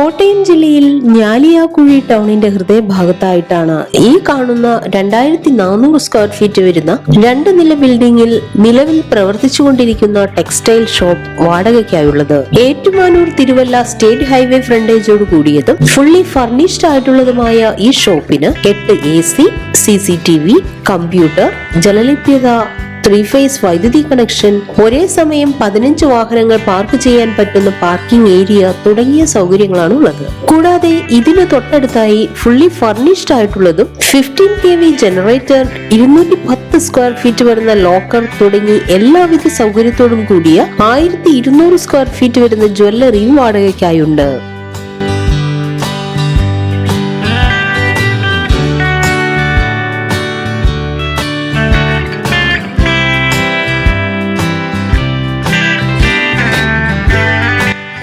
കോട്ടയം ജില്ലയിൽ ഞാലിയാക്കുഴി ടൗണിന്റെ ഹൃദയഭാഗത്തായിട്ടാണ് ഈ കാണുന്ന 2400 സ്ക്വയർ ഫീറ്റ് വരുന്ന 2 നില ബിൽഡിംഗിൽ നിലവിൽ പ്രവർത്തിച്ചുകൊണ്ടിരിക്കുന്ന ടെക്സ്റ്റൈൽ ഷോപ്പ് വാടകയ്ക്കായുള്ളത്. ഏറ്റുമാനൂർ തിരുവല്ല സ്റ്റേറ്റ് ഹൈവേ ഫ്രണ്ടേജോട് കൂടിയതും ഫുള്ളി ഫർണിഷ്ഡ് ആയിട്ടുള്ളതുമായ ഈ ഷോപ്പിന് 8 AC, CCTV, കമ്പ്യൂട്ടർ, ജലലഭ്യത, 3 ഫേസ് വൈദ്യുതി കണക്ഷൻ, ഒരേ സമയം 15 വാഹനങ്ങൾ പാർക്ക് ചെയ്യാൻ പറ്റുന്ന പാർക്കിംഗ് ഏരിയ തുടങ്ങിയ സൗകര്യങ്ങളാണ് ഉള്ളത്. കൂടാതെ ഇതിന് തൊട്ടടുത്തായി ഫുള്ളി ഫർണിഷ്ഡ് ആയിട്ടുള്ളതും 15 kV ജനറേറ്റർ, 210 സ്ക്വയർ ഫീറ്റ് വരുന്ന ലോക്കർ തുടങ്ങി എല്ലാവിധ സൗകര്യത്തോടും കൂടിയ 1200 സ്ക്വയർ ഫീറ്റ് വരുന്ന ജ്വല്ലറിയും വാടകയ്ക്കായുണ്ട്.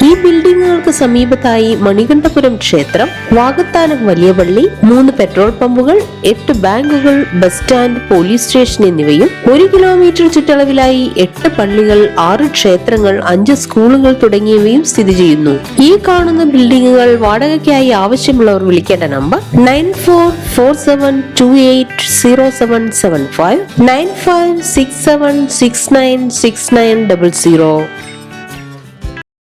ഈ ബിൽഡിങ്ങുകൾക്ക് സമീപത്തായി മണികണ്ഠപുരം ക്ഷേത്രം, വാകത്താനം വലിയ പള്ളി, 3 പെട്രോൾ പമ്പുകൾ, 8 ബാങ്കുകൾ, ബസ് സ്റ്റാൻഡ്, പോലീസ് സ്റ്റേഷൻ എന്നിവയും 1 കിലോമീറ്റർ ചുറ്റളവിലായി 8 പള്ളികൾ, 6 ക്ഷേത്രങ്ങൾ, 5 സ്കൂളുകൾ തുടങ്ങിയവയും സ്ഥിതി ചെയ്യുന്നു. ഈ കാണുന്ന ബിൽഡിങ്ങുകൾ വാടകയ്ക്കായി ആവശ്യമുള്ളവർ വിളിക്കേണ്ട നമ്പർ 9447280775 9567696900.